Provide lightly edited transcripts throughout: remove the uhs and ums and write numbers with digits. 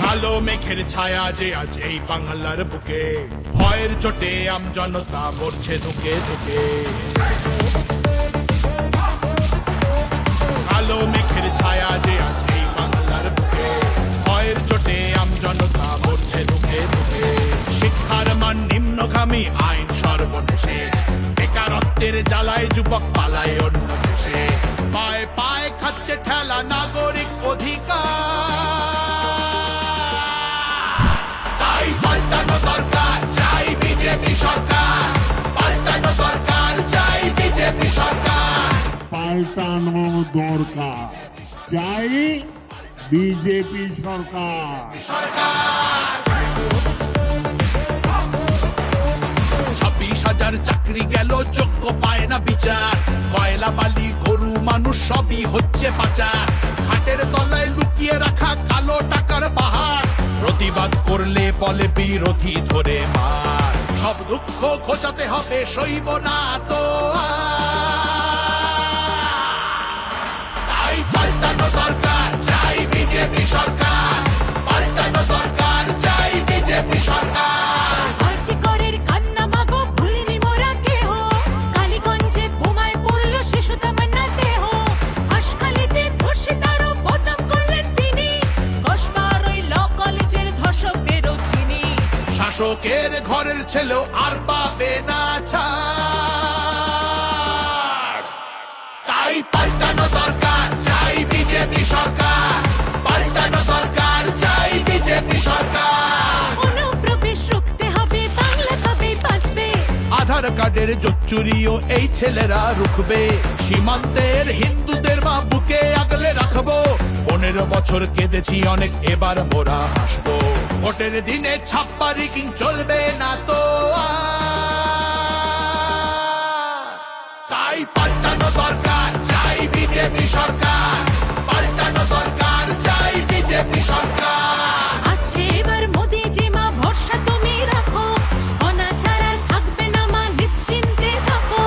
কালো মেঘের ছায়া যে আজ এই বাংলার বুকে, ভয়ের চোটে আমজনতা মরছে ধুকে ধুকে। কালো মেঘের ছায়া যে আজ এই বাংলার বুকে, ভয়ের চোটে আমজনতা মরছে ধুকে ধুকে। শিক্ষার মান নিম্নগামী, আইন সর্বনেশে, বেকারত্বের জ্বালায় যুবক পালায় অন্য দেশে। পায়ে পায়ে খাচ্ছে ঠেলা নাগরিক অধিকার, তাই পাল্টানো দরকার, চাই বিজেপি সরকার। পাল্টানো দরকার, চাই বিজেপি সরকার। পাল্টানো দরকার, চাই বিজেপি সরকার। 26,000 চাকরি গেল, যোগ্য পায় না বিচার। কয়লা বালি গরু মানুষ সবই হচ্ছে পাচার। খাটের তলায় লুকিয়ে রাখা কালো টাকার পাহাড়, প্রতিবাদ করলে বলে বিরোধী ধরে মার। সব দুঃখ ঘোচাতে হবে, সইব না তো তাই পাল্টানো দরকার, চাই বিজেপি সরকার। পাল্টানো দরকার, চাই বিজেপি সরকার। শাসকের ঘরের ছেলেও আর পাবে না ছাড়, তাই পাল্টানো দরকার, চাই বিজেপি সরকার। পাল্টানো দরকার, চাই বিজেপি সরকার। অনুপ্রবেশ রুখতে হবে, বাংলা তবেই বাঁচবে। আধার কার্ডের জোচ্চুরিও এই ছেলেরা রুখবে। সীমান্তের হিন্দুদের মা বুকে আগলে রাখবো। 15 বছর কেঁদেছি অনেক, এবার মোরা হাসবো। ভোটের দিনে ছাপ্পা রিগিং চলবে না তো তাই পাল্টানো দরকার, চাই বিজেপি সরকার। পাল্টানো দরকার, চাই বিজেপি সরকার। আসছে এবার মোদিজি মা, ভরসা তুমি রাখো। অনাচার আর থাকবে না মা, নিশ্চিন্তে থাকো।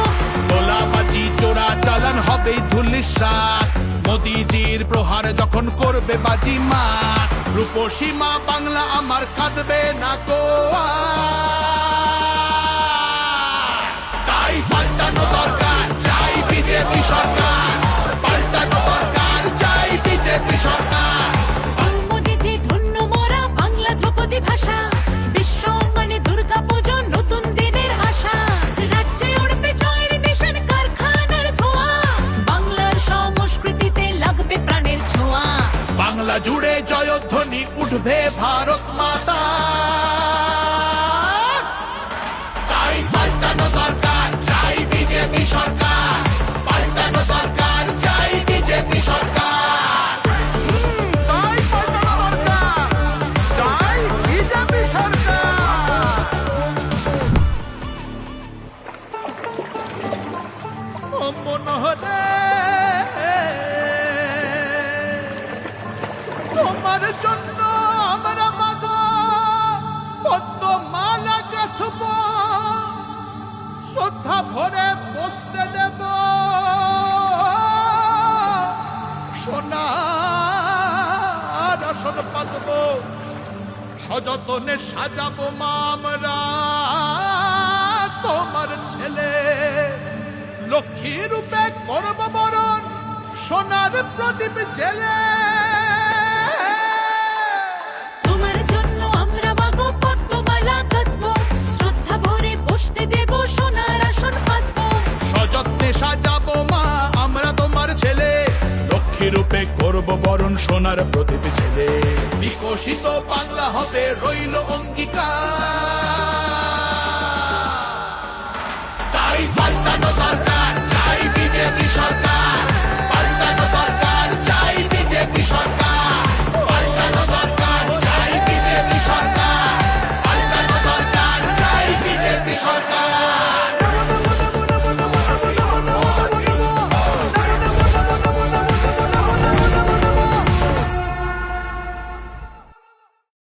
গোলাবাজি চোরা চালান হবে ধুলিসাৎ। মোদিজির প্রহার যখন করবে বাজি মা, রূপসী মা বাংলা আমার কাঁদবে না কো তাই পাল্টানো দরকার, চাই বিজেপি সরকার। পাল্টানো দরকার, চাই বিজেপি সরকার। মোদিজি ধন্য মোরা, বাংলা ধ্রুপদী ভাষা। বিশ্ব অঙ্গনে দুর্গা পুজো, নতুন দিনের আশা। রাজ্যে উড়বে জয়ের নিশান, কারখানার ধোঁয়া। বাংলার সংস্কৃতিতে লাগবে প্রাণের ছোঁয়া। বাংলা জুড়ে জয়ধ্বনি উঠবে ভারত মাতা, তাই পাল্টানো দরকার, চাই বিজেপি সরকার। পাল্টানো দরকার, চাই বিজেপি সরকার। তাই পাল্টানো দরকার, চাই বিজেপি সরকার। ও মনোহরে, তোমার জন্য আমরা মাগো পদ্মমালা গাঁথব, শ্রদ্ধা ভরে বসতে দেব। সোনার আসন পাতব, সযতনে সাজাবো মা আমরা তোমার ছেলে। লক্ষ্মী রূপে করব বরণ, সোনার প্রদীপ জেলে। তোমার জন্য আমরা মাগো পদ্মমালা গাঁথবো, শ্রদ্ধা ভরে বসতে দেব, সোনার আসন পাতবো। সযত্নে সাজাবো মা আমরা তোমার ছেলে, লক্ষ্মী রূপে করব বরণ, সোনার প্রদীপ জেলে। বিকশিত বাংলা হবে রইল অঙ্গীকার।